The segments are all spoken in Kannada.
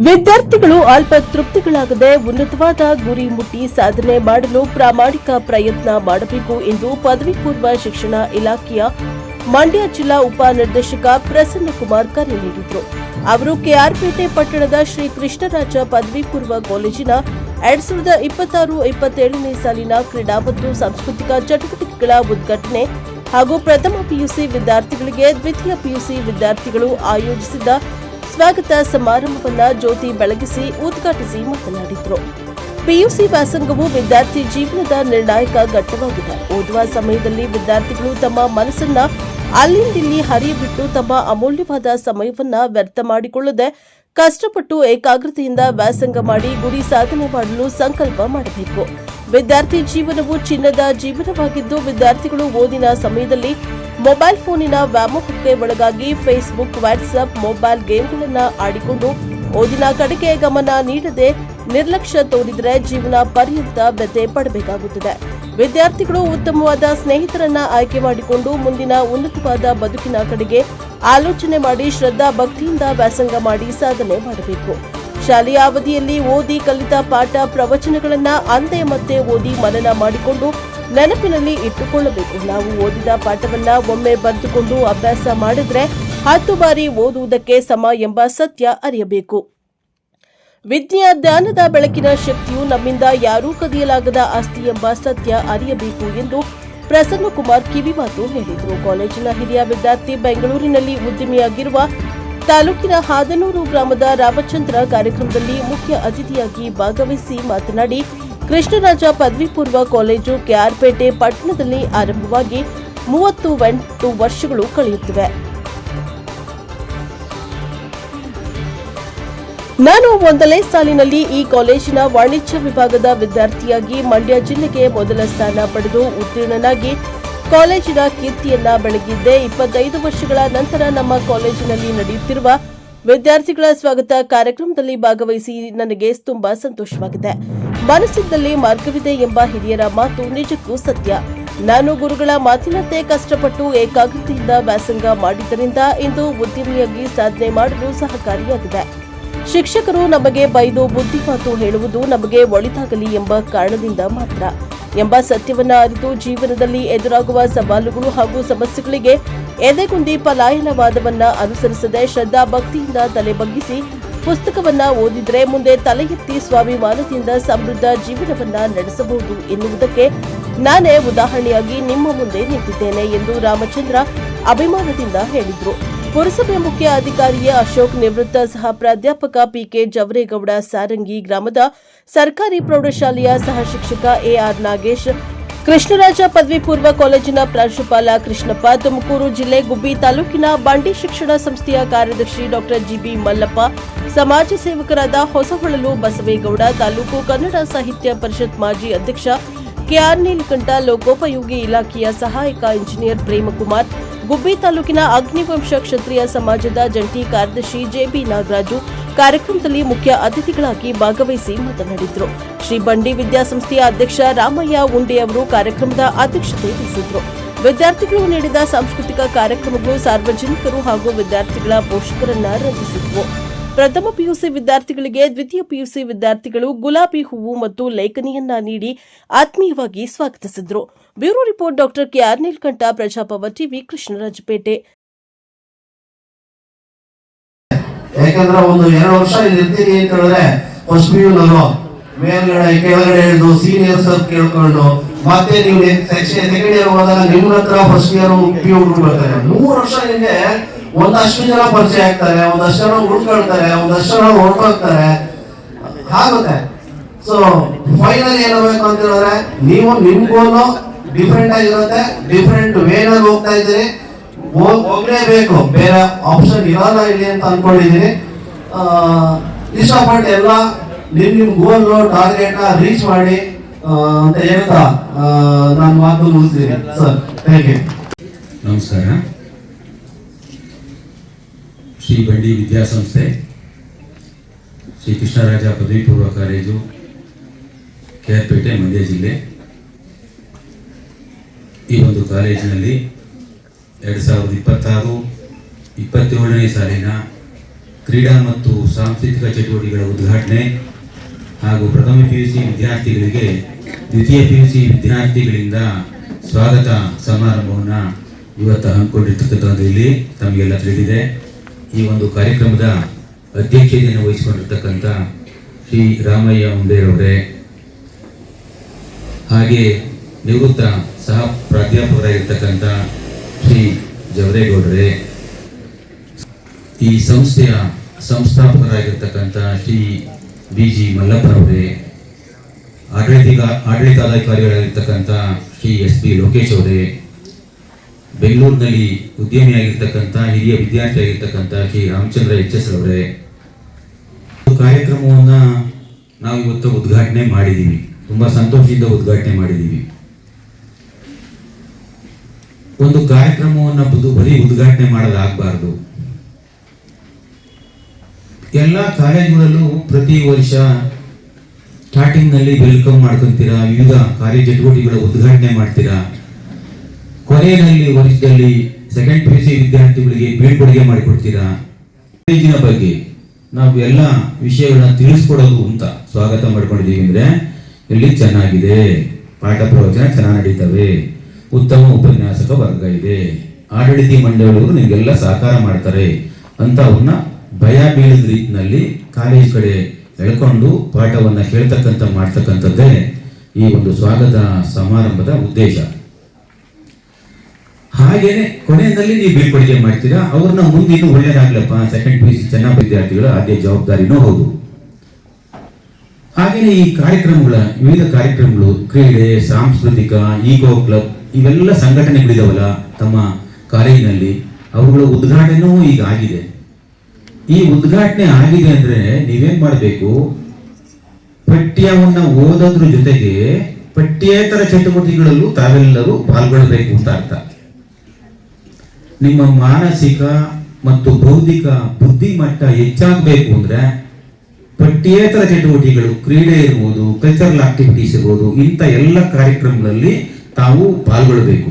ವಿದ್ಯಾರ್ಥಿಗಳು ಅಲ್ಪ ತೃಪ್ತಿಗಳಾಗದೆ ಉನ್ನತವಾದ ಗುರಿ ಮುಟ್ಟಿ ಸಾಧನೆ ಮಾಡಲು ಪ್ರಾಮಾಣಿಕ ಪ್ರಯತ್ನ ಮಾಡಬೇಕು ಎಂದು ಪದವಿ ಪೂರ್ವ ಶಿಕ್ಷಣ ಇಲಾಖೆಯ ಮಂಡ್ಯ ಜಿಲ್ಲಾ ಉಪನಿರ್ದೇಶಕ ಪ್ರಸನ್ನಕುಮಾರ್ ಕರೆ ನೀಡಿದರು. ಅವರು ಕೆಆರ್ಪೇಟೆ ಪಟ್ಟಣದ ಶ್ರೀ ಕೃಷ್ಣರಾಜ ಪದವಿ ಪೂರ್ವ ಕಾಲೇಜಿನ 2026-27ನೇ ಸಾಲಿನ ಕ್ರೀಡಾ ಮತ್ತು ಸಾಂಸ್ಕೃತಿಕ ಚಟುವಟಿಕೆಗಳ ಉದ್ಘಾಟನೆ ಹಾಗೂ ಪ್ರಥಮ ಪಿಯುಸಿ ವಿದ್ಯಾರ್ಥಿಗಳಿಗೆ ದ್ವಿತೀಯ ಪಿಯುಸಿ ವಿದ್ಯಾರ್ಥಿಗಳು ಆಯೋಜಿಸಿದ್ದ ಸ್ವಾಗತ ಸಮಾರಂಭವನ್ನು ಜ್ಯೋತಿ ಬೆಳಗಿಸಿ ಉದ್ಘಾಟಿಸಿ ಮಾತನಾಡಿದರು. ಪಿಯುಸಿ ವ್ಯಾಸಂಗವು ವಿದ್ಯಾರ್ಥಿ ಜೀವನದ ನಿರ್ಣಾಯಕ ಘಟ್ಟವಾಗಿದೆ. ಓದುವ ಸಮಯದಲ್ಲಿ ವಿದ್ಯಾರ್ಥಿಗಳು ತಮ್ಮ ಮನಸ್ಸನ್ನ ಅಲ್ಲಿಂದಿಲ್ಲಿ ಹರಿಯಬಿಟ್ಟು ತಮ್ಮ ಅಮೂಲ್ಯವಾದ ಸಮಯವನ್ನ ವ್ಯರ್ಥ ಮಾಡಿಕೊಳ್ಳದೆ ಕಷ್ಟಪಟ್ಟು ಏಕಾಗ್ರತೆಯಿಂದ ವ್ಯಾಸಂಗ ಮಾಡಿ ಗುರಿ ಸಾಧನೆ ಮಾಡಲು ಸಂಕಲ್ಪ ಮಾಡಬೇಕು. ವಿದ್ಯಾರ್ಥಿ ಜೀವನವು ಚಿನ್ನದ ಜೀವನವಾಗಿದ್ದು ವಿದ್ಯಾರ್ಥಿಗಳು ಓದಿನ ಸಮಯದಲ್ಲಿ ಮೊಬೈಲ್ ಫೋನಿನ ವ್ಯಾಮೋಹಕ್ಕೆ ಒಳಗಾಗಿ ಫೇಸ್ಬುಕ್, ವಾಟ್ಸ್ಆಪ್, ಮೊಬೈಲ್ ಗೇಮ್ಗಳನ್ನು ಆಡಿಕೊಂಡು ಓದಿನ ಕಡೆಗೆ ಗಮನ ನೀಡದೆ ನಿರ್ಲಕ್ಷ್ಯ ತೋರಿದರೆ ಜೀವನ ಪರ್ಯಂತ ವ್ಯಥೆ ಪಡಬೇಕಾಗುತ್ತದೆ. ವಿದ್ಯಾರ್ಥಿಗಳು ಉತ್ತಮವಾದ ಸ್ನೇಹಿತರನ್ನ ಆಯ್ಕೆ ಮಾಡಿಕೊಂಡು ಮುಂದಿನ ಉನ್ನತವಾದ ಬದುಕಿನ ಕಡೆಗೆ ಆಲೋಚನೆ ಮಾಡಿ ಶ್ರದ್ಧಾ ಭಕ್ತಿಯಿಂದ ವ್ಯಾಸಂಗ ಮಾಡಿ ಸಾಧನೆ ಮಾಡಬೇಕು. ಶಾಲೆಯ ಅವಧಿಯಲ್ಲಿ ಓದಿ ಕಲಿತ ಪಾಠ ಪ್ರವಚನಗಳನ್ನ ಅಂದೇ ಮತ್ತೆ ಓದಿ ಮನನ ಮಾಡಿಕೊಂಡು ನೆನಪಿನಲ್ಲಿ ಇಟ್ಟುಕೊಳ್ಳಬೇಕು. ನಾವು ಓದಿದ ಪಾಠವನ್ನ ಒಮ್ಮೆ ಬರೆದುಕೊಂಡು ಅಭ್ಯಾಸ ಮಾಡಿದ್ರೆ 10 ಬಾರಿ ಓದುವುದಕ್ಕೆ ಸಮ ಎಂಬ ಸತ್ಯ ಅರಿಯಬೇಕು. ವಿದ್ಯೆಯ ಜ್ಞಾನದ ಬೆಳಕಿನ ಶಕ್ತಿಯು ನಮ್ಮಿಂದ ಯಾರೂ ಕದಿಯಲಾಗದ ಆಸ್ತಿ ಎಂಬ ಸತ್ಯ ಅರಿಯಬೇಕು ಎಂದು ಪ್ರಸನ್ನಕುಮಾರ್ ಕಿವಿಮಾತು ಹೇಳಿದರು. ಕಾಲೇಜಿನ ಹಿರಿಯ ವಿದ್ಯಾರ್ಥಿ ಬೆಂಗಳೂರಿನಲ್ಲಿ ಉದ್ಯಮಿಯಾಗಿರುವ ತಾಲೂಕಿನ ಹಾದನೂರು ಗ್ರಾಮದ ರಾಮಚಂದ್ರ ಕಾರ್ಯಕ್ರಮದಲ್ಲಿ ಮುಖ್ಯ ಅತಿಥಿಯಾಗಿ ಭಾಗವಹಿಸಿ ಮಾತನಾಡಿ, ಕೃಷ್ಣರಾಜ ಪದವಿ ಪೂರ್ವ ಕಾಲೇಜು ಕೆಆರ್ಪೇಟೆ ಪಟ್ಟಣದಲ್ಲಿ ಆರಂಭವಾಗಿ 38 ವರ್ಷಗಳು ಕಳೆಯುತ್ತಿವೆ. ನಾನು ಮೊದಲನೇ ಸಾಲಿನಲ್ಲಿ ಈ ಕಾಲೇಜಿನ ವಾಣಿಜ್ಯ ವಿಭಾಗದ ವಿದ್ಯಾರ್ಥಿಯಾಗಿ ಮಂಡ್ಯ ಜಿಲ್ಲೆಗೆ ಮೊದಲ ಸ್ಥಾನ ಪಡೆದು ಉತ್ತೀರ್ಣನಾಗಿ ಕಾಲೇಜಿನ ಕೀರ್ತಿಯನ್ನ ಬೆಳಗಿದ್ದೆ. 25 ವರ್ಷಗಳ ನಂತರ ನಮ್ಮ ಕಾಲೇಜಿನಲ್ಲಿ ನಡೆಯುತ್ತಿರುವ ವಿದ್ಯಾರ್ಥಿಗಳ ಸ್ವಾಗತ ಕಾರ್ಯಕ್ರಮದಲ್ಲಿ ಭಾಗವಹಿಸಿ ನನಗೆ ತುಂಬಾ ಸಂತೋಷವಾಗಿದೆ. ಮನಸ್ಸಿದ್ದಲ್ಲಿ ಮಾರ್ಗವಿದೆ ಎಂಬ ಹಿರಿಯರ ಮಾತು ನಿಜಕ್ಕೂ ಸತ್ಯ. ನಾನು ಗುರುಗಳ ಮಾತಿನಂತೆ ಕಷ್ಟಪಟ್ಟು ಏಕಾಗ್ರತೆಯಿಂದ ವ್ಯಾಸಂಗ ಮಾಡಿದ್ದರಿಂದ ಇಂದು ಉದ್ಯಮಿಯಾಗಿ ಸಾಧನೆ ಮಾಡಲು ಸಹಕಾರಿಯಾಗಿದೆ. ಶಿಕ್ಷಕರು ನಮಗೆ ಬೈದು ಬುದ್ಧಿಮಾತು ಹೇಳುವುದು ನಮಗೆ ಒಳಿತಾಗಲಿ ಎಂಬ ಕಾರಣದಿಂದ ಮಾತ್ರ ಎಂಬ ಸತ್ಯವನ್ನ ಅರಿತು ಜೀವನದಲ್ಲಿ ಎದುರಾಗುವ ಸವಾಲುಗಳು ಹಾಗೂ ಸಮಸ್ಯೆಗಳಿಗೆ ಎದೆಗುಂದಿ ಪಲಾಯನವಾದವನ್ನ ಅನುಸರಿಸದೆ ಶ್ರದ್ಧಾ ಭಕ್ತಿಯಿಂದ ತಲೆ ಬಗ್ಗಿಸಿ ಪುಸ್ತಕವನ್ನ ಓದಿದ್ರೆ ಮುಂದೆ ತಲೆ ಎತ್ತಿ ಸ್ವಾಭಿಮಾನದಿಂದ ಸಮೃದ್ಧ ಜೀವನವನ್ನ ನಡೆಸಬಹುದು ಎನ್ನುವುದಕ್ಕೆ ನಾನೇ ಉದಾಹರಣೆಯಾಗಿ ನಿಮ್ಮ ಮುಂದೆ ನಿಂತಿದ್ದೇನೆ ಎಂದು ರಾಮಚಂದ್ರ ಅಭಿಮಾನದಿಂದ ಹೇಳಿದರು. ಪುರಸಭೆ ಮುಖ್ಯ ಅಧಿಕಾರಿಯ ಅಶೋಕ್, ನಿವೃತ್ತ ಸಹ ಪ್ರಾಧ್ಯಾಪಕ ಪಿಕೆ ಜವರೇಗೌಡ, ಸಾರಂಗಿ ಗ್ರಾಮದ ಸರ್ಕಾರಿ ಪ್ರೌಢಶಾಲೆಯ ಸಹ ಶಿಕ್ಷಕ ಎಆರ್ ನಾಗೇಶ್, ಕೃಷ್ಣರಾಜ ಪದವಿ ಪೂರ್ವ ಕಾಲೇಜಿನ ಪ್ರಾಂಶುಪಾಲ ಕೃಷ್ಣಪ್ಪ, ತುಮಕೂರು ಜಿಲ್ಲೆ ಗುಬ್ಬಿ ತಾಲೂಕಿನ ಬಂಡಿ ಶಿಕ್ಷಣ ಸಂಸ್ಥೆಯ ಕಾರ್ಯದರ್ಶಿ ಡಾ ಜಿಬಿ ಮಲ್ಲಪ್ಪ, ಸಮಾಜ ಸೇವಕರಾದ ಹೊಸಹೊಳಲು ಬಸವೇಗೌಡ, ತಾಲೂಕು ಕನ್ನಡ ಸಾಹಿತ್ಯ ಪರಿಷತ್ ಮಾಜಿ ಅಧ್ಯಕ್ಷ ಕೆಆರ್ ನೀಲಕಂಠ, ಲೋಕೋಪಯೋಗಿ ಇಲಾಖೆಯ ಸಹಾಯಕ ಇಂಜಿನಿಯರ್ ಪ್ರೇಮಕುಮಾರ್, ಗುಬ್ಬಿ ತಾಲೂಕಿನ ಅಗ್ನಿವಂಶ ಕ್ಷತ್ರಿಯ ಸಮಾಜದ ಜಂಟಿ ಕಾರ್ಯದರ್ಶಿ ಜೆಬಿ ನಾಗರಾಜು ಕಾರ್ಯಕ್ರಮದಲ್ಲಿ ಮುಖ್ಯ ಅತಿಥಿಗಳಾಗಿ ಭಾಗವಹಿಸಿ ಮಾತನಾಡಿದರು. ಶ್ರೀ ಬಂಡಿ ವಿದ್ಯಾಸಂಸ್ಥೆಯ ಅಧ್ಯಕ್ಷ ರಾಮಯ್ಯ ಉಂಡೆ ಅವರು ಕಾರ್ಯಕ್ರಮದ ಅಧ್ಯಕ್ಷತೆ ವಹಿಸಿದರು. ವಿದ್ಯಾರ್ಥಿಗಳು ನೀಡಿದ ಸಾಂಸ್ಕೃತಿಕ ಕಾರ್ಯಕ್ರಮಗಳು ಸಾರ್ವಜನಿಕರು ಹಾಗೂ ವಿದ್ಯಾರ್ಥಿಗಳ ಪೋಷಕರನ್ನ ರಂಜಿಸಿದವು. ಪ್ರಥಮ ಪಿಯುಸಿ ವಿದ್ಯಾರ್ಥಿಗಳಿಗೆ ದ್ವಿತೀಯ ಪಿಯುಸಿ ವಿದ್ಯಾರ್ಥಿಗಳು ಗುಲಾಬಿ ಹೂವು ಮತ್ತು ಲೇಖನಿಯನ್ನ ನೀಡಿ ಆತ್ಮೀಯವಾಗಿ ಸ್ವಾಗತಿಸಿದರು. ಬ್ಯೂರೋ ರಿಪೋರ್ಟ್ ಡಾ ಕೆಆರ್ ನೀಲಕಂಠ, ಪ್ರಜಾಪವ ಟಿವಿ, ಕೃಷ್ಣರಾಜಪೇಟೆ. ಯಾಕಂದ್ರೆ ಒಂದು 2 ವರ್ಷ ಇರ್ತೀನಿ ಅಂತ ಹೇಳಿದ್ರೆ ಫಸ್ಟ್ ಪಿಯುನವರು ಮೇಲ್ಗಡೆ ಕೆಳಗಡೆ ಹಿಡಿದು ಸೀನಿಯರ್ಸ್ ಕೇಳ್ಕೊಂಡು ಮತ್ತೆ ನೀವು ಸೆಕೆಂಡ್ ಇಯರ್ ಹೋದಾಗ ನಿಮ್ಮ ಹತ್ರ ಫಸ್ಟ್ ಇಯರ್ ಪಿಯು ಬರ್ತಾರೆ. 3 ವರ್ಷ ನಿಮಗೆ ಒಂದಷ್ಟು ಜನ ಪರಿಚಯ ಆಗ್ತಾರೆ, ಒಂದಷ್ಟು ಜನ ಉಳ್ಕೊಳ್ತಾರೆ, ಒಂದಷ್ಟು ಜನ ಹೊರಟೋಗ್ತಾರೆ, ಆಗುತ್ತೆ. ಸೊ ಫೈನಲ್ ಏನಾಗಬೇಕು ಅಂತ ಹೇಳಿದ್ರೆ ನೀವು ನಿಮ್ಗೋನು ಡಿಫ್ರೆಂಟ್ ಆಗಿರುತ್ತೆ, ಡಿಫ್ರೆಂಟ್ ವೇನಲ್ಲಿ ಹೋಗ್ತಾ ಇದ್ದೀರಿ, ಹೋಗ್ಲೇಬೇಕು, ಬೇರೆ ಆಪ್ಷನ್ ಇರಲ್ಲ ಇಲ್ಲಿ ಅಂತ ಅನ್ಕೊಂಡಿದ್ದೀನಿ. ಇಷ್ಟಪಟ್ಟು ಎಲ್ಲ ನಿಮ್ ಗೋಲ್ ಟಾರ್ಗೆಟ್ ನ ರೀಚ್ ಮಾಡಿ ಅಂತ ಹೇಳ್ತಾ ನಾನು ಮಾತು ಮುಗಿಸ್ತೀನಿ ಸರ್. Thank you. ನಮಸ್ಕಾರ. ಶ್ರೀ ಬಂಡಿ ವಿದ್ಯಾಸಂಸ್ಥೆ, ಶ್ರೀ ಕೃಷ್ಣರಾಜ ಪದವಿ ಪೂರ್ವ ಕಾಲೇಜು, ಕೆಆರ್ಪೇಟೆ, ಮಂಡ್ಯ ಜಿಲ್ಲೆ. ಈ ಒಂದು ಕಾಲೇಜಿನಲ್ಲಿ 2026-27ನೇ ಸಾಲಿನ ಕ್ರೀಡಾ ಮತ್ತು ಸಾಂಸ್ಕೃತಿಕ ಚಟುವಟಿಕೆಗಳ ಉದ್ಘಾಟನೆ ಹಾಗೂ ಪ್ರಥಮ PUC ವಿದ್ಯಾರ್ಥಿಗಳಿಗೆ ದ್ವಿತೀಯ PUC ವಿದ್ಯಾರ್ಥಿಗಳಿಂದ ಸ್ವಾಗತ ಸಮಾರಂಭವನ್ನು ಇವತ್ತು ಹಮ್ಮಿಕೊಂಡಿರ್ತಕ್ಕಂಥದ್ದು ತಮಗೆಲ್ಲ ತಿಳಿದಿದೆ. ಈ ಒಂದು ಕಾರ್ಯಕ್ರಮದ ಅಧ್ಯಕ್ಷತೆಯನ್ನು ವಹಿಸಿಕೊಂಡಿರ್ತಕ್ಕಂಥ ಶ್ರೀ ರಾಮಯ್ಯ ಉಂಡೇರವರೇ, ಹಾಗೆ ನಿವೃತ್ತ ಸಹ ಪ್ರಾಧ್ಯಾಪಕರಾಗಿರ್ತಕ್ಕಂಥ ಶ್ರೀ ಜವರೇಗೌಡರೇ, ಈ ಸಂಸ್ಥೆಯ ಸಂಸ್ಥಾಪಕರಾಗಿರ್ತಕ್ಕಂಥ ಶ್ರೀ BG ಮಲ್ಲಪ್ಪನವರೇ, ಆಡಳಿತಾಧಿಕಾರಿಗಳಾಗಿರ್ತಕ್ಕಂಥ ಶ್ರೀ SP ಲೋಕೇಶ್ ಅವರೇ, ಬೆಂಗಳೂರಿನಲ್ಲಿ ಉದ್ಯಮಿಯಾಗಿರ್ತಕ್ಕಂಥ ಹಿರಿಯ ವಿದ್ಯಾರ್ಥಿಯಾಗಿರ್ತಕ್ಕಂಥ ಶ್ರೀ ರಾಮಚಂದ್ರ HS ಅವರೇ, ಕಾರ್ಯಕ್ರಮವನ್ನು ನಾವು ಇವತ್ತು ಉದ್ಘಾಟನೆ ಮಾಡಿದ್ದೀವಿ. ತುಂಬಾ ಸಂತೋಷದಿಂದ ಉದ್ಘಾಟನೆ ಮಾಡಿದ್ದೀವಿ. ಒಂದು ಕಾರ್ಯಕ್ರಮವನ್ನು ಬರೀ ಉದ್ಘಾಟನೆ ಮಾಡೋದಾಗಬಾರ್ದು. ಎಲ್ಲ ಕಾಲೇಜುಗಳಲ್ಲೂ ಪ್ರತಿ ವರ್ಷ ಸ್ಟಾರ್ಟಿಂಗ್ ನಲ್ಲಿ ವೆಲ್ಕಮ್ ಮಾಡ್ಕೊಂತೀರಾ, ವಿವಿಧ ಕಾರ್ಯಚಟುವಟಿಕೆಗಳ ಉದ್ಘಾಟನೆ ಮಾಡ್ತೀರಾ, ಕೊನೆಯಲ್ಲಿ ವರ್ಷದಲ್ಲಿ ಸೆಕೆಂಡ್ PUC ವಿದ್ಯಾರ್ಥಿಗಳಿಗೆ ಬೀಳ್ಕೊಡುಗೆ ಮಾಡಿಕೊಡ್ತೀರಾ. ಕಾಲೇಜಿನ ಬಗ್ಗೆ ನಾವು ಎಲ್ಲ ವಿಷಯಗಳನ್ನ ತಿಳಿಸ್ಕೊಡೋದು ಅಂತ ಸ್ವಾಗತ ಮಾಡ್ಕೊಂಡಿದ್ದೀವಿ. ಅಂದ್ರೆ ಇಲ್ಲಿ ಚೆನ್ನಾಗಿದೆ, ಪಾಠ ಪ್ರವಚನ ಚೆನ್ನಾಗಿ ನಡೀತವೆ, ಉತ್ತಮ ಉಪನ್ಯಾಸಕ ವರ್ಗ ಇದೆ, ಆಡಳಿತ ಮಂಡಳಿಯವರು ನಿಮಗೆಲ್ಲ ಸಹಕಾರ ಮಾಡ್ತಾರೆ ಅಂತ ಅವ್ರನ್ನ ಭಯ ಬೀಳದ ರೀತಿಯಲ್ಲಿ ಕಾಲೇಜ್ ಕಡೆ ಎಳ್ಕೊಂಡು ಪಾಠವನ್ನ ಮಾಡ್ತಕ್ಕಂಥದ್ದೇ ಈ ಒಂದು ಸ್ವಾಗತ ಸಮಾರಂಭದ ಉದ್ದೇಶ. ಹಾಗೇನೆ ಕೊನೆಯಲ್ಲಿ ನೀವು ಬೀಳ್ಕೊಡುಗೆ ಮಾಡ್ತೀರಾ, ಅವ್ರನ್ನ ಮುಂದಿನ ಒಳ್ಳೇದಾಗ್ಲಪ್ಪ ಸೆಕೆಂಡ್ PUC ಚೆನ್ನಾಗಿ ವಿದ್ಯಾರ್ಥಿಗಳ ಆದ್ಯ ಜವಾಬ್ದಾರಿನೂ ಹೌದು. ಹಾಗೇನೆ ಈ ಕಾರ್ಯಕ್ರಮಗಳ ವಿವಿಧ ಕಾರ್ಯಕ್ರಮಗಳು, ಕ್ರೀಡೆ, ಸಾಂಸ್ಕೃತಿಕ, ಈಕೋ ಕ್ಲಬ್, ಇವೆಲ್ಲ ಸಂಘಟನೆಗಳಿದಾವಲ್ಲ ತಮ್ಮ ಕಾಲೇಜಿನಲ್ಲಿ, ಅವುಗಳ ಉದ್ಘಾಟನೆಯೂ ಈಗ ಆಗಿದೆ. ಈ ಉದ್ಘಾಟನೆ ಆಗಿದೆ ಅಂದ್ರೆ ನೀವೇನ್ ಮಾಡಬೇಕು, ಪಠ್ಯವನ್ನ ಓದೋದ್ರ ಜೊತೆಗೆ ಪಠ್ಯೇತರ ಚಟುವಟಿಕೆಗಳಲ್ಲೂ ತಾವೆಲ್ಲರೂ ಪಾಲ್ಗೊಳ್ಳಬೇಕು ಅಂತ ಅರ್ಥ. ನಿಮ್ಮ ಮಾನಸಿಕ ಮತ್ತು ಬೌದ್ಧಿಕ ಬುದ್ಧಿಮಟ್ಟ ಹೆಚ್ಚಾಗಬೇಕು ಅಂದ್ರೆ ಪಠ್ಯೇತರ ಚಟುವಟಿಕೆಗಳು, ಕ್ರೀಡೆ ಇರ್ಬೋದು, ಕಲ್ಚರಲ್ ಆಕ್ಟಿವಿಟೀಸ್ ಇರ್ಬೋದು, ಇಂಥ ಎಲ್ಲ ಕಾರ್ಯಕ್ರಮಗಳಲ್ಲಿ ತಾವು ಪಾಲ್ಗೊಳ್ಳಬೇಕು.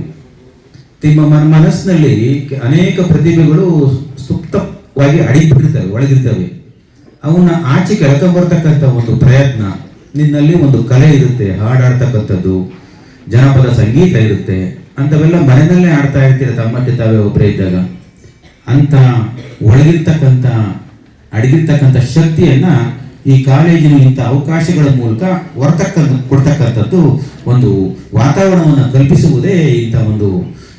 ನಿಮ್ಮ ಮನಸ್ಸಿನಲ್ಲಿ ಅನೇಕ ಪ್ರತಿಭೆಗಳು ಸುಪ್ತವಾಗಿ ಅಡಿಬಿಟ್ಟಿರ್ತವೆ, ಒಳಗಿರ್ತವೆ. ಅವನ್ನ ಆಚೆ ಕೆಳಕೊಂಡ್ಬರ್ತಕ್ಕಂಥ ಒಂದು ಪ್ರಯತ್ನ, ನಿನ್ನಲ್ಲಿ ಒಂದು ಕಲೆ ಇರುತ್ತೆ, ಹಾಡಾಡ್ತಕ್ಕಂಥದ್ದು, ಜನಪದ ಸಂಗೀತ ಇರುತ್ತೆ, ಅಂತವೆಲ್ಲ ಮನೆಯಲ್ಲೇ ಆಡ್ತಾ ಇರ್ತೀರ ತಮ್ಮಟ್ಟೆ ತಾವೇ ಒಬ್ಬರೇ ಇದ್ದಾಗ. ಅಂತ ಒಳಗಿರ್ತಕ್ಕಂಥ ಅಡಗಿರ್ತಕ್ಕಂಥ ಶಕ್ತಿಯನ್ನ ಈ ಕಾಲೇಜಿನ ಇಂಥ ಅವಕಾಶಗಳ ಮೂಲಕ ಕೊಡ್ತಕ್ಕಂಥದ್ದು ಒಂದು ವಾತಾವರಣವನ್ನು ಕಲ್ಪಿಸುವುದೇ ಇಂಥ ಒಂದು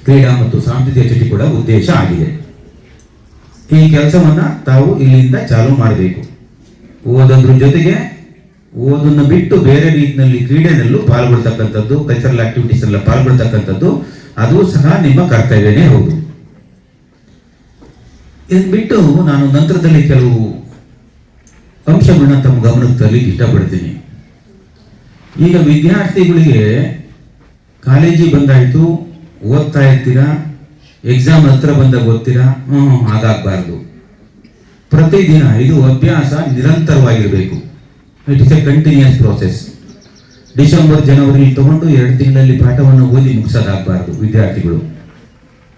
ಕ್ರೀಡಾ ಮತ್ತು ಸಾಂಸ್ಕೃತಿಕ ಚಟುವಟಿಕೆಗಳ ಉದ್ದೇಶ ಆಗಿದೆ. ಈ ಕೆಲಸವನ್ನ ತಾವು ಇಲ್ಲಿಂದ ಚಾಲೂ ಮಾಡಬೇಕು. ಓದೋದ್ರ ಜೊತೆಗೆ ಓದನ್ನ ಬಿಟ್ಟು ಬೇರೆ ರೀತಿಯಲ್ಲಿ ಕ್ರೀಡೆನಲ್ಲೂ ಪಾಲ್ಗೊಳ್ತಕ್ಕಂಥದ್ದು, ಕಲ್ಚರಲ್ ಆಕ್ಟಿವಿಟೀಸ್ ಎಲ್ಲ ಪಾಲ್ಗೊಳ್ತಕ್ಕಂಥದ್ದು, ಅದು ಸಹ ನಿಮ್ಮ ಕರ್ತವ್ಯನೇ ಹೌದು. ಇದನ್ನ ಬಿಟ್ಟು ನಾನು ನಂತರದಲ್ಲಿ ಕೆಲವು ಅಂಶಗಳನ್ನ ತಮ್ಮ ಗಮನಕ್ಕೆ ತರಲಿಕ್ಕೆ ಇಷ್ಟಪಡ್ತೀನಿ. ಈಗ ವಿದ್ಯಾರ್ಥಿಗಳಿಗೆ ಕಾಲೇಜಿಗೆ ಬಂದಾಯ್ತು, ಓದ್ತಾ ಇರ್ತೀರಾ, ಎಕ್ಸಾಮ್ ಹತ್ರ ಬಂದಾಗ ಓದ್ತೀರಾ, ಹಾಗಾಗಬಾರ್ದು. ಪ್ರತಿದಿನ ಇದು ಅಭ್ಯಾಸ ನಿರಂತರವಾಗಿರಬೇಕು. It is a continuous process. December ಜನವರಿ ತಗೊಂಡು 2 ತಿಂಗಳಲ್ಲಿ ಪಾಠವನ್ನು ಓದಿ ಮುಗಿಸೋದಾಗಬಾರ್ದು ವಿದ್ಯಾರ್ಥಿಗಳು.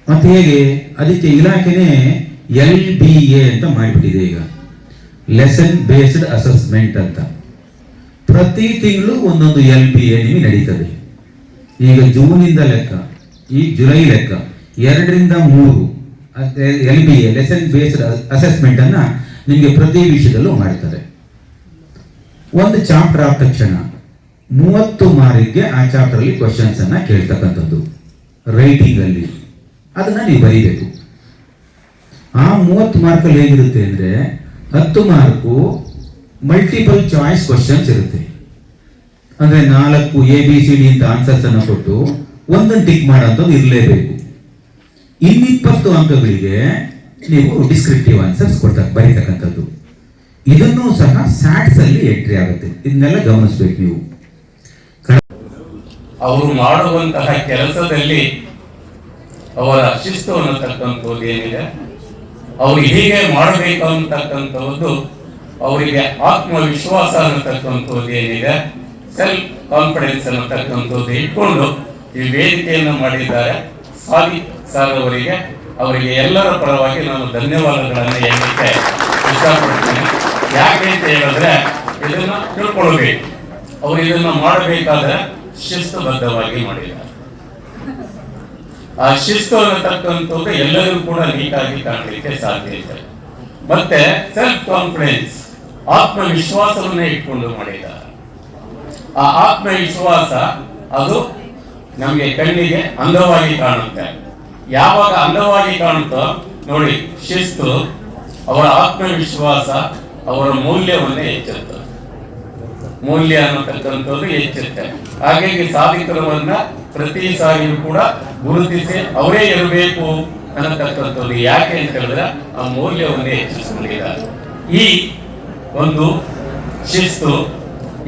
ಮತ್ತೆ ಹೇಗೆ, ಅದಕ್ಕೆ ಇಲಾಖೆನೇ LBA ಅಂತ ಮಾಡಿಬಿಟ್ಟಿದೆ ಈಗ, ಲೆಸನ್ ಬೇಸ್ಡ್ ಅಸೆಸ್ಮೆಂಟ್ ಅಂತ. ಪ್ರತಿ ತಿಂಗಳು ಒಂದೊಂದು LBA ನಿಮಗೆ ನಡೀತದೆ. ಈಗ ಜೂನಿಂದ ಲೆಕ್ಕ, ಈ ಜುಲೈ ಲೆಕ್ಕ, 2 ರಿಂದ 3 LBA ಲೆಸನ್ ಬೇಸ್ಡ್ ಅಸೆಸ್ಮೆಂಟ್ ಅನ್ನ ನಿಮಗೆ ಪ್ರತಿ ವಿಷಯದಲ್ಲೂ ಮಾಡ್ತಾರೆ. ಒಂದು ಚಾಪ್ಟರ್ ಆದ ತಕ್ಷಣ 30 ಮಾರ್ಕ್ಗೆ ಆ ಚಾಪ್ಟರ್ ಅಲ್ಲಿ ಕ್ವಶನ್ಸ್ ಅನ್ನ ಕೇಳ್ತಕ್ಕಂಥದ್ದು ರೈಟಿಂಗ್ ಅಲ್ಲಿ, ಅದನ್ನ ನೀವು ಬರೀಬೇಕು. ಆ 30 ಮಾರ್ಕ್ ಅಲ್ಲಿ ಹೇಗಿರುತ್ತೆ ಅಂದ್ರೆ 10 ಮಾರ್ಕು ಮಲ್ಟಿಪಲ್ ಚಾಯ್ಸ್ ಕ್ವಶನ್ಸ್ ಇರುತ್ತೆ. ಅಂದ್ರೆ 4 ABCD ಅಂತ ಆನ್ಸರ್ಸ್ ಅನ್ನ ಕೊಟ್ಟು ಒಂದನ್ನು ಟಿಕ್ ಮಾಡೋಂಥದ್ದು ಇರಲೇಬೇಕು. 20 ಅಂಕಗಳಿಗೆ ನೀವು ಡಿಸ್ಕ್ರಿಪ್ಟಿವ್ ಆನ್ಸರ್ಸ್ ಬರೀತಕ್ಕಂಥದ್ದು. ಇದನ್ನು ಸಹ ಸ್ಯಾಟ್ಸ್ ಅಲ್ಲಿ ಎಂಟ್ರಿ ಆಗುತ್ತೆ. ಇದನ್ನೆಲ್ಲ ಗಮನಿಸಬೇಕು ನೀವು. ಅವರು ಮಾಡುವಂತಹ ಕೆಲಸದಲ್ಲಿ ಅವರ ಶಿಸ್ತು ಅನ್ನತಕ್ಕಂಥದ್ದು ಏನಿದೆ, ಅವರು ಹೀಗೆ ಮಾಡಬೇಕು ಅನ್ನತಕ್ಕಂಥದ್ದು, ಅವರಿಗೆ ಆತ್ಮವಿಶ್ವಾಸ ಅನ್ನತಕ್ಕಂಥದ್ದು ಏನಿದೆ, ಸೆಲ್ಫ್ ಕಾನ್ಫಿಡೆನ್ಸ್ ಅನ್ನತಕ್ಕಂಥದ್ದು ಇಟ್ಕೊಂಡು ಈ ವೇದಿಕೆಯನ್ನು ಮಾಡಿದ್ದಾರೆ. ಸಾದಿಕ್ ಸರ್ ಅವರಿಗೆ ಎಲ್ಲರ ಪರವಾಗಿ ನಾನು ಧನ್ಯವಾದಗಳನ್ನು ಹೇಳಲಿಕ್ಕೆ ಇಷ್ಟಪಡ್ತೀನಿ. ಯಾಕೆ ಅಂತ ಹೇಳಿದ್ರೆ ಇದನ್ನ ತಿಳ್ಕೊಳ್ಬೇಕು. ಅವ್ರು ಇದನ್ನ ಮಾಡಬೇಕಾದ್ರೆ ಶಿಸ್ತುಬದ್ಧವಾಗಿ ಮಾಡಿದ್ದಾರೆ. ಆ ಶಿಸ್ತು ಅನ್ನತಕ್ಕಂಥದ್ದು ಎಲ್ಲರಿಗೂ ಕೂಡ ನೀಟಾಗಿ ಕಾಣಲಿಕ್ಕೆ ಸಾಧ್ಯ ಇದೆ. ಮತ್ತೆ ಸೆಲ್ಫ್ ಕಾನ್ಫಿಡೆನ್ಸ್, ಆತ್ಮವಿಶ್ವಾಸವನ್ನೇ ಇಟ್ಕೊಂಡು ಮಾಡಿದ್ದಾರೆ. ಆ ಆತ್ಮವಿಶ್ವಾಸ ಅದು ನಮಗೆ ಕಣ್ಣಿಗೆ ಅಂದವಾಗಿ ಕಾಣುತ್ತೆ. ಯಾವಾಗ ಅಂದವಾಗಿ ಕಾಣುತ್ತೋ ನೋಡಿ, ಶಿಸ್ತು ಅವರ ಆತ್ಮವಿಶ್ವಾಸ ಅವರ ಮೌಲ್ಯವನ್ನೇ ಹೆಚ್ಚುತ್ತೆ. ಮೌಲ್ಯ ಅನ್ನತಕ್ಕಂಥದ್ದು ಹೆಚ್ಚುತ್ತೆ. ಹಾಗಾಗಿ ಸಾಧಿಕರವನ್ನ ಪ್ರತಿ ಸಾರಿಯೂ ಕೂಡ ಗುರುತಿಸಿ ಅವರೇ ಇರಬೇಕು ಅನ್ನತಕ್ಕಂಥದ್ದು. ಯಾಕೆ ಅಂತ ಹೇಳಿದ್ರೆ ಆ ಮೌಲ್ಯವನ್ನೇ ಹೆಚ್ಚಿಸಿಕೊಂಡಿದ್ದಾರೆ. ಈ ಒಂದು ಶಿಸ್ತು,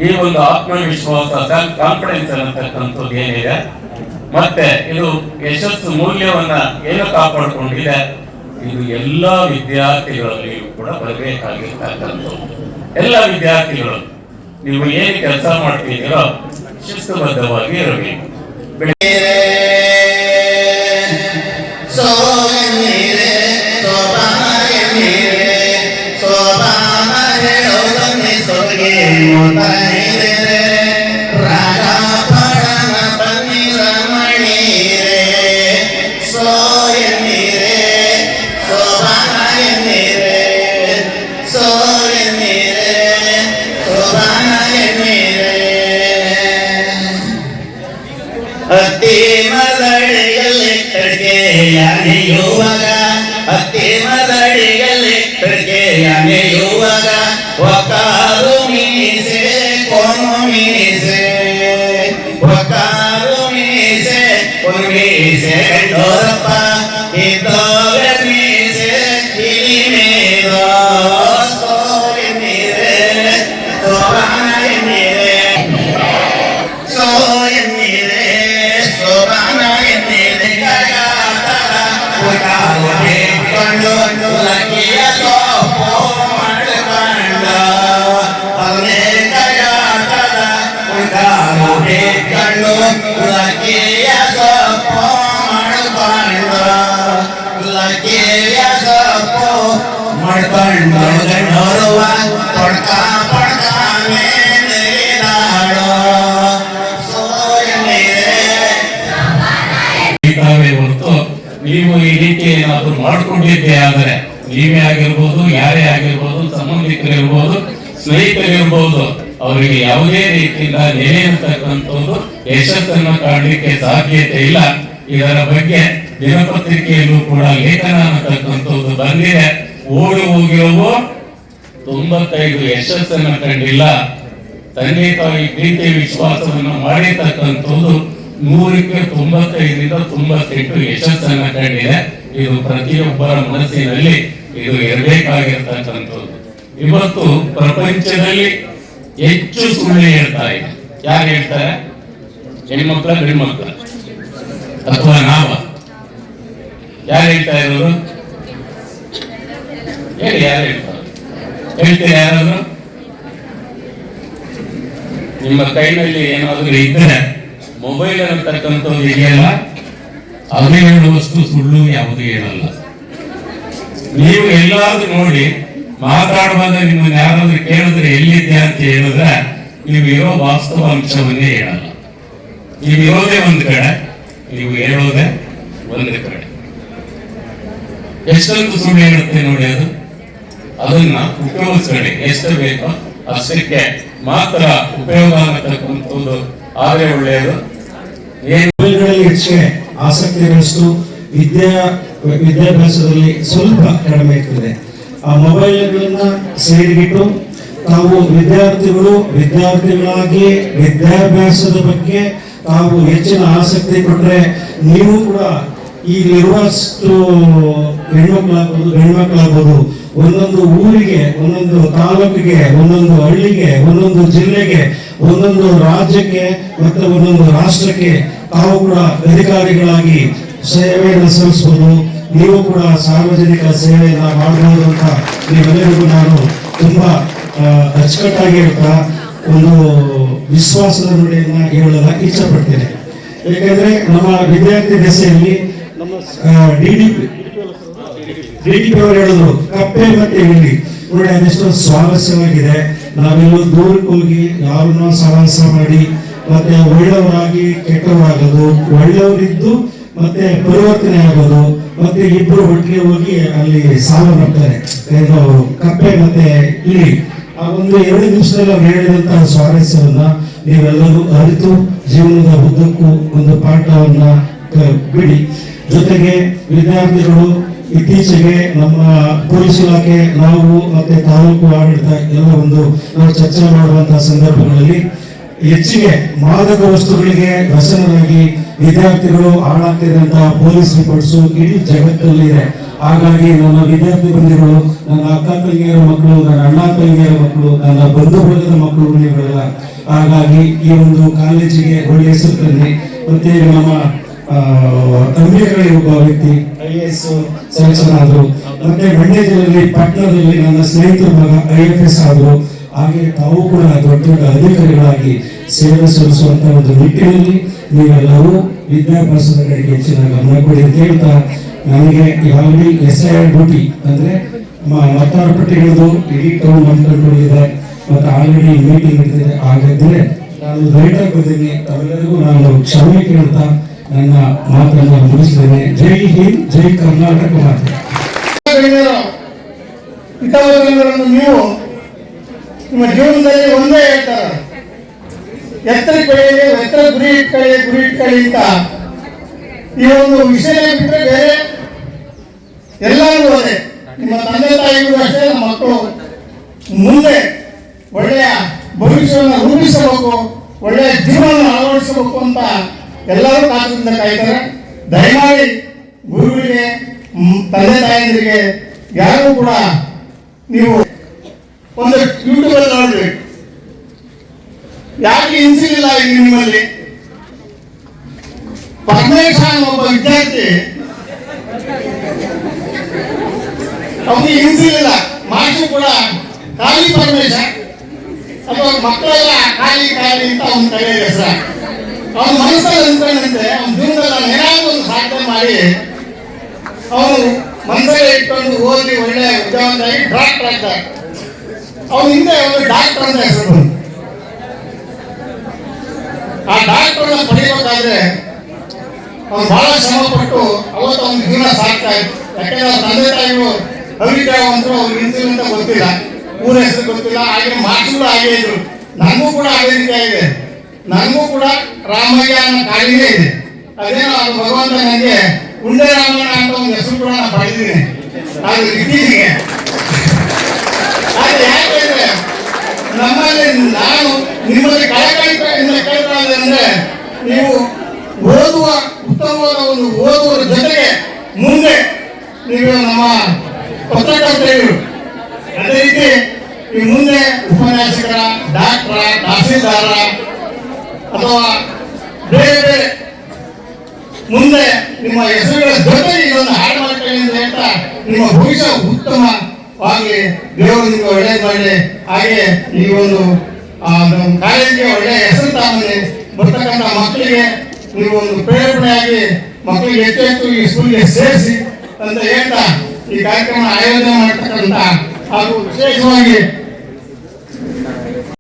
ಈ ಒಂದು ಆತ್ಮವಿಶ್ವಾಸ, ಸೆಲ್ಫ್ ಕಾನ್ಫಿಡೆನ್ಸ್ ಅನ್ನತಕ್ಕಂಥದ್ದು ಏನಿದೆ, ಮತ್ತೆ ಇದು ಯಶಸ್ಸು ಮೌಲ್ಯವನ್ನ ಏನು ಕಾಪಾಡಿಕೊಂಡಿದೆ, ಇದು ಎಲ್ಲ ವಿದ್ಯಾರ್ಥಿಗಳಲ್ಲಿಯೂ ಕೂಡ ಬರಬೇಕಾಗಿರ್ತಕ್ಕಂಥದ್ದು. ಎಲ್ಲ ವಿದ್ಯಾರ್ಥಿಗಳು ನೀವು ಏನು ಕೆಲಸ ಮಾಡ್ತಿದ್ದೀರೋ ಶಿಸ್ತುಬದ್ಧವಾಗಿ ಇರಬೇಕು. ಹತ್ತಿ ಮದಡಿಯಲ್ಲಿ ಕಡ್ಗೆಯಾನೆಯುವಾಗ, ಹತ್ತಿ ಮದಡಿಯಲ್ಲಿ ಕಡ್ಗೆಯಾನೆಯುವಾಗ, ಒಕಾರು ಮೀಸೆ ಕೊನು ಮೀಸೆ, ಒಕಾರು ಮೀಸೆ ಕೊನು ಮೀಸೆ ಗಂಡೋರಪ್ಪ, ಇದ್ದೋಗ ಮೀಸೆ ಇಲಿ ಮೇಲ ಸೋಗೆ ಮೀರೆ ಸೋಬಾನ ಎನ್ನೀರೆ, ಸೋಯ ಮೀರೆ ಸೋಬಾನ ಎನ್ನೀರೆ, ಕಡಗಾಟದ ಉಟಾವನೆ ಕಂಡು ಲಕ್ಕಿಯ ಸೋಪು ಮಾಡಿಕೊಂಡ, ಅವನೇ ಕಡಗಾಟದ ಉಟಾವನೆ ಕಂಡು ಲಕ್ಕಿಯ ಸೋಪು ಮಾಡಿಕೊಂಡ, ಲಕ್ಕಿಯ ಸೋಪು ಮಾಡಿಕೊಂಡು ಗಂಡೋರುವ ಪಡ್ಕ ಪಡ್ಕ ಮೇಲಿದಾಳೋ ಸೋಯ ಮೀರೆ. ಹೊರತು ನೀವು ಈ ರೀತಿ ಏನಾದ್ರು ಮಾಡ್ಕೊಂಡಿದ್ದೆ ಆದರೆ ನೀವೇ ಆಗಿರ್ಬೋದು, ಯಾರೇ ಆಗಿರ್ಬೋದು, ಸಂಬಂಧಿಕರಿರ್ಬೋದು, ಸ್ನೇಹಿತರಿರ್ಬೋದು, ಅವರಿಗೆ ಯಾವುದೇ ರೀತಿಯಿಂದ ನೆಲೆ ಅಂತಕ್ಕಂಥದ್ದು ಯಶಸ್ಸನ್ನು ಕಾಣಲಿಕ್ಕೆ ಸಾಧ್ಯತೆ ಇಲ್ಲ. ಇದರ ಬಗ್ಗೆ ದಿನಪತ್ರಿಕೆಯಲ್ಲೂ ಕೂಡ ಲೇಖನ ಅನ್ನತಕ್ಕಂಥದ್ದು ಬಂದಿದೆ. ಓಡಿ ಹೋಗಿರುವ 95 ಯಶಸ್ಸನ್ನು ಕಂಡಿಲ್ಲ. ತಂದೆ ತಾಯಿ ಪ್ರೀತಿ ವಿಶ್ವಾಸವನ್ನು ಮಾಡಿರ್ತಕ್ಕಂಥದ್ದು 100ಕ್ಕೆ 95ರಿಂದ 98 ಯಶಸ್ಸನ್ನ ಕಂಡಿದೆ. ಇದು ಪ್ರತಿಯೊಬ್ಬರ ಮನಸ್ಸಿನಲ್ಲಿ ಇದು ಇರಬೇಕಾಗಿರ್ತಕ್ಕಂಥದ್ದು. ಇವತ್ತು ಪ್ರಪಂಚದಲ್ಲಿ ಹೆಚ್ಚು ಸುಳ್ಳು ಹೇಳ್ತಾ ಇದೆ. ಯಾರು ಹೇಳ್ತಾರೆ? ಹೆಣ್ಮಕ್ಳ, ಗಂಡ್ಮಕ್ಳ ಅಥವಾ ನಾವ? ಯಾರು ಹೇಳ್ತಾ ಇರೋದು ಹೇಳಿ? ಯಾರು ಹೇಳ್ತಾರೆ? ಹೇಳ್ತೀರಿ ಯಾರಾದ್ರು? ನಿಮ್ಮ ಕೈನಲ್ಲಿ ಏನಾದರೂ ಇದ್ದರೆ ಮೊಬೈಲ್ ಅನ್ನತಕ್ಕಂಥದ್ದು ಇದೆಯಲ್ಲ, ಅದು ಹೇಳುವಷ್ಟು ಸುಳ್ಳು ಯಾವುದು ಹೇಳಲ್ಲ. ನೀವು ಎಲ್ಲಾದ್ರೂ ನೋಡಿ ಮಾತಾಡುವಾಗ ನಿಮ್ಮನ್ನು ಯಾರಾದ್ರೂ ಕೇಳಿದ್ರೆ ಎಲ್ಲಿದ್ಯಾ ಅಂತ ಹೇಳಿದ್ರೆ ನೀವು ಇರೋ ವಾಸ್ತವ ಅಂಶವನ್ನೇ ಹೇಳಲ್ಲ. ನೀವು ಇರೋದೇ ಒಂದು ಕಡೆ, ನೀವು ಹೇಳೋದೇ ಒಂದು ಕಡೆ. ಎಷ್ಟೊಂದು ಸುಳ್ಳು ಹೇಳುತ್ತೆ ನೋಡಿ. ಅದನ್ನ ಉಪಯೋಗಿಸ್ಕೊಳ್ಳಿ. ಎಷ್ಟು ಬೇಕೋ ಅಷ್ಟಕ್ಕೆ ಮಾತ್ರ ಉಪಯೋಗ ಆಗತಕ್ಕಂಥದ್ದು ಆದ್ರೆ ಒಳ್ಳೆಯದು. ಮೊಬೈಲ್ಗಳಲ್ಲಿ ಹೆಚ್ಚಿಗೆ ಆಸಕ್ತಿ ಬೆಳೆಸಿತು ವಿದ್ಯಾಭ್ಯಾಸದಲ್ಲಿ ಸ್ವಲ್ಪ ಕಡಿಮೆ ಇರ್ತದೆ. ಆ ಮೊಬೈಲ್ಗಳನ್ನ ಸೈಡ್ಗಿಟ್ಟು ತಾವು ವಿದ್ಯಾರ್ಥಿಗಳಾಗಿ ವಿದ್ಯಾಭ್ಯಾಸದ ಬಗ್ಗೆ ತಾವು ಹೆಚ್ಚಿನ ಆಸಕ್ತಿ ಕೊಟ್ಟರೆ ನೀವು ಕೂಡ ಈಗಿರುವಷ್ಟು ಹೆಣ್ಮಕ್ಳಾಗ್ಬೋದು ಒಂದೊಂದು ಊರಿಗೆ, ಒಂದೊಂದು ತಾಲೂಕಿಗೆ, ಒಂದೊಂದು ಹಳ್ಳಿಗೆ, ಒಂದೊಂದು ಜಿಲ್ಲೆಗೆ, ಒಂದೊಂದು ರಾಜ್ಯಕ್ಕೆ ಮತ್ತೆ ಒಂದೊಂದು ರಾಷ್ಟ್ರಕ್ಕೆ ತಾವು ಕೂಡ ಅಧಿಕಾರಿಗಳಾಗಿ ಸೇವೆಯನ್ನು ಸಲ್ಲಿಸಬಹುದು. ನೀವು ಕೂಡ ಸಾರ್ವಜನಿಕ ಸೇವೆಯನ್ನ ಮಾಡಬಹುದು ಅಂತ ನೀವೆಲ್ಲರಿಗೂ ನಾನು ತುಂಬಾ ಅಚ್ಚುಕಟ್ಟಾಗಿ ಹೇಳ್ತಾ ಒಂದು ವಿಶ್ವಾಸದ ನುಡಿಯನ್ನ ಹೇಳಲು ಇಚ್ಛೆ ಪಡ್ತೇನೆ. ಯಾಕೆಂದ್ರೆ ನಮ್ಮ ವಿದ್ಯಾರ್ಥಿ ದೆಸೆಯಲ್ಲಿ ನಮ್ಮ ಡಿಡಿಪಿ ಅವರು ಹೇಳಿದ್ರು, ಕಪ್ಪೆ ಮತ್ತೆ ಇಲ್ಲಿ ನೋಡಿ ಅದೆಷ್ಟು ಸ್ವಾರಸ್ಯವಾಗಿದೆ. ನಾವೆಲ್ಲೂ ದೂರಕ್ಕೆ ಹೋಗಿ ಯಾರನ್ನೋ ಸಹವಾಸ ಮಾಡಿ ಮತ್ತೆ ಒಳ್ಳೆಯವರಾಗಿ ಕೆಟ್ಟವರಾಗೋದು, ಒಳ್ಳೆಯವರಿದ್ದು ಮತ್ತೆ ಪರಿವರ್ತನೆ ಆಗೋದು, ಮತ್ತೆ ಇಬ್ಬರು ಒಟ್ಟಿಗೆ ಹೋಗಿ ಅಲ್ಲಿ ಸಾವನ್ನಪ್ತಾರೆ. ಏನು ಕಪ್ಪೆ ಮತ್ತೆ ಇಲಿ. ಆ ಒಂದು 2 ನಿಮಿಷದಲ್ಲಿ ಅವ್ರು ಹೇಳಿದಂತಹ ಸ್ವಾರಸ್ಯವನ್ನ ನೀವೆಲ್ಲರೂ ಅರಿತು ಜೀವನದ ಉದ್ದಕ್ಕೂ ಒಂದು ಪಾಠವನ್ನ ಬಿಡಿ. ಜೊತೆಗೆ ವಿದ್ಯಾರ್ಥಿಗಳು ಇತ್ತೀಚೆಗೆ ನಮ್ಮ ಪೊಲೀಸ್ ಇಲಾಖೆ, ನಾವು ಮತ್ತೆ ತಾಲೂಕು ಆಡಳಿತ ಎಲ್ಲ ನಾವು ಚರ್ಚೆ ಮಾಡುವಂತಹ ಸಂದರ್ಭಗಳಲ್ಲಿ ಹೆಚ್ಚಿಗೆ ಮಾದಕ ವಸ್ತುಗಳಿಗೆ ವ್ಯಸನರಾಗಿ ವಿದ್ಯಾರ್ಥಿಗಳು ಹಾಳಾಗ್ತಿರುವಂತಹ ಪೊಲೀಸ್ ರಿಪೋರ್ಟ್ಸ್ ಇಡೀ ಜಗತ್ತಲ್ಲಿದೆ. ಹಾಗಾಗಿ ನನ್ನ ವಿದ್ಯಾರ್ಥಿ ಬಂಧುಗಳು, ನನ್ನ ಅಕ್ಕ ತಂಗಿಯರ ಮಕ್ಕಳು, ನನ್ನ ಅಣ್ಣ ತಂಗಿಯರ ಮಕ್ಕಳು, ನನ್ನ ಬಂಧು ಬಳಗದ ಮಕ್ಕಳು ನೀವೆಲ್ಲ, ಹಾಗಾಗಿ ಈ ಒಂದು ಕಾಲೇಜಿಗೆ ಒಳ್ಳೆಯ ಹೆಸರು ತನ್ನಿ. ಮತ್ತೆ ನಮ್ಮ ತಂದೆಗಳಿಗೆ ಒಬ್ಬ ವ್ಯಕ್ತಿ IAS ಸೆಲೆಕ್ಷನ್ ಆದ್ರು, ಮತ್ತೆ ಮಂಡ್ಯ ಜಿಲ್ಲೆಯಲ್ಲಿ ಪಟ್ಟಣದಲ್ಲಿ ನನ್ನ ಸ್ನೇಹಿತರ ಮಗ IFS ಆದ್ರು. ಹಾಗೆ ತಾವು ಕೂಡ ದೊಡ್ಡ ದೊಡ್ಡ ಅಧಿಕಾರಿಗಳಾಗಿ ಸೇವೆ ಸಲ್ಲಿಸುವಂತ ಒಂದು ನಿಟ್ಟಿನಲ್ಲಿ ನೀವೆಲ್ಲರೂ ವಿದ್ಯಾಭ್ಯಾಸದ ಕಡೆಗೆ ಹೆಚ್ಚಿನ ಗಮನ ಕೊಡಿ ಅಂತ ಹೇಳ್ತಾ, ನನಗೆ ಯಾವಾಗಲೂ SIR ಡ್ಯೂಟಿ ಅಂದ್ರೆ ಮತದಾರ ಪಟ್ಟಿಗಳದು ಇಡೀ ಟೌನ್ ನಂಬ್ಕೊಂಡಿದೆ, ಮತ್ತೆ ಆಲ್ರೆಡಿ ಮೀಟಿಂಗ್ ಇರ್ತಿದೆ. ಹಾಗಾದ್ರೆ ನಾನು ಲೇಟಾಗಿ ಬಂದಿದ್ದೀನಿ, ತಮ್ಮೆಲ್ಲರಿಗೂ ನಾನು ಕ್ಷಮೆ ಕೇಳ್ತಾ ನನ್ನ ಮಾತನ್ನು ಮುಗಿಸ್ತೇನೆ. ಜೈ ಹಿಂದ್, ಜೈ ಕರ್ನಾಟಕ ಮಾತೆ. ನೀವು ನಿಮ್ಮ ಜೀವನದಲ್ಲಿ ಒಂದೇ ಹೇಳ್ತಾರೆ, ಎತ್ತರಕ್ಕೆ ಬೆಳೆಯಲಿ, ಎತ್ತರ ಗುರಿ ಇಟ್ಕೊಳ್ಳಿ ಅಂತ. ಈ ಒಂದು ವಿಷಯ ಬಿಟ್ಟರೆ ಬೇರೆ ಎಲ್ಲರಿಗೂ ಅದೇ. ನಿಮ್ಮ ತಂದೆ ತಾಯಿಗಳು ಅಷ್ಟೇ, ನಮ್ಮ ಮಕ್ಕಳು ಮುಂದೆ ಒಳ್ಳೆಯ ಭವಿಷ್ಯವನ್ನು ರೂಪಿಸಬೇಕು, ಒಳ್ಳೆಯ ಜೀವನವನ್ನು ಅಳವಡಿಸಬೇಕು ಅಂತ ಎಲ್ಲರೂ ಕಾರಣದಿಂದ ಕಾಯ್ತಾರೆ. ದಯಮಾಡಿ ಗುರುವಿಗೆ, ತಂದೆ ತಾಯಿಯರಿಗೆ ಯಾರು ಕೂಡ ನೀವು ಒಂದು ಯೂಟ್ಯೂಬಲ್ಲಿ ನೋಡ್ಬೇಕು. ಯಾಕೆ ಇನ್ಸಿಲಿಲ್ಲ ಈಗ ನಿಮ್ಮಲ್ಲಿ? ಪರಮೇಶ ಒಬ್ಬ ವಿದ್ಯಾರ್ಥಿ, ಅವನಿಗೆ ಇನ್ಸಿಲಿಲ್ಲ, ಮಾಸ್ಟರ್ ಕೂಡ ಖಾಲಿ ಪರಮೇಶ ಅಥವಾ ಮಕ್ಕಳೆಲ್ಲ ಖಾಲಿ ಅಂತ ಅವನ ಕೈ ಹೆಸರ. ಅವನ ಮನಸ್ಸಲ್ಲಿ ಅಂದ್ಕೊಂಡಂತೆ ಅವನ ಜೀವನದಲ್ಲಿ ನಾನು ಏನಾದ್ರು ಒಂದು ಸಾಧನೆ ಮಾಡಿ ಅವನು ಮನಸ್ಸಲ್ಲಿ ಇಟ್ಕೊಂಡು ಓದಿ ಒಳ್ಳೆ ಉದ್ಯೋಗವಾಗಿ ಡಾಕ್ಟರ್ ಆಗ್ತಾರೆ. ಅವನ ಹಿಂದೆ ಒಂದು ಡಾಕ್ಟರ್ ಅಂತ ಹೆಸರು ಬಂತು. ಆ ಡಾಕ್ಟರ್ನ ಪಡಿಬೇಕಾದ್ರೆ ಅವನು ಬಹಳ ಶ್ರಮ ಪಟ್ಟು ಅವತ್ತು ಅವನ ಜೀವನ ಸಾಕ್ತಾ ಇತ್ತು. ಯಾಕೆಂದ್ರೆ ಅವ್ರ ತಂದೆ ತಾಯಿಗಳು ಅಭಿಪ್ರಾಯವಂತರು, ಅವ್ರಿಗೆ ಇನ್ಸಿಲ್ ಅಂತ ಗೊತ್ತಿಲ್ಲ, ಊರ ಹೆಸರು ಗೊತ್ತಿಲ್ಲ. ಹಾಗೆ ಮಾರ್ಕ್ಸ್ಗಳು ಹಾಗೆ ಇದ್ರು. ನನಗೂ ಕೂಡ ಅದೇ ರೀತಿ ಇದೆ. ನನಗೂ ಕೂಡ ರಾಮಯ್ಯ ಅನ್ನೋ ಕಾಲಿನೇ ಇದೆ. ಅದೇನೋ ಅದು ಭಗವಂತ ನನಗೆ ಉಂಡೆ ರಾಮಣ್ಣ ಅಂತ ಒಂದು ಹೆಸರು ಕೂಡ ನಾನು ಪಡೆದಿದ್ದೀನಿ. ಅದು ಇತ್ತೀಚೆಗೆ ಅದು ಯಾಕೆಂದ್ರೆ ನಮ್ಮಲ್ಲಿ ನಾನು ನಿಮ್ಮಲ್ಲಿ ಕಳಕಳಿಯಿಂದ ಕೇಳ್ಕೊಳ್ಳೋದಂದ್ರೆ, ನೀವು ಓದುವ ಉತ್ತಮವಾದ ಒಂದು ಓದುವರ ಜೊತೆಗೆ ಮುಂದೆ ನೀವು ನಮ್ಮ ಪತ್ರಕರ್ತರು, ಅದೇ ರೀತಿ ಈ ಮುಂದೆ ಉಪನ್ಯಾಸಕರ, ಡಾಕ್ಟರ, ತಹಸೀಲ್ದಾರ ಅಥವಾ ಬೇರೆ ಬೇರೆ ಮುಂದೆ ನಿಮ್ಮ ಹೆಸರುಗಳ ಜೊತೆ ಇದನ್ನು ಹಾಡು ಮಾಡ್ಕೊಳ್ಳಿ ಅಂತ ಹೇಳ್ತಾ, ನಿಮ್ಮ ಭವಿಷ್ಯ ಉತ್ತಮವಾಗಿ ದೇವರು ನಿಮಗೆ ಒಳ್ಳೇದು ಮಾಡಲಿ. ಹಾಗೆ ಈ ಒಂದು ಕಾಲೇಜಿಗೆ ಒಳ್ಳೆಯ ಹೆಸರು ತಾಮಲ್ಲಿ ಬರ್ತಕ್ಕಂಥ ಮಕ್ಕಳಿಗೆ ನೀವು ಒಂದು ಪ್ರೇರಣೆಯಾಗಿ ಮಕ್ಕಳಿಗೆ ಹೆಚ್ಚು ಹೆಚ್ಚು ಈ ಸ್ಕೂಲ್ಗೆ ಸೇರಿಸಿ ಅಂತ ಹೇಳ್ತಾ ಈ ಕಾರ್ಯಕ್ರಮ ಆಯೋಜನೆ ಮಾಡ್ತಕ್ಕಂಥ ಹಾಗೂ ವಿಶೇಷವಾಗಿ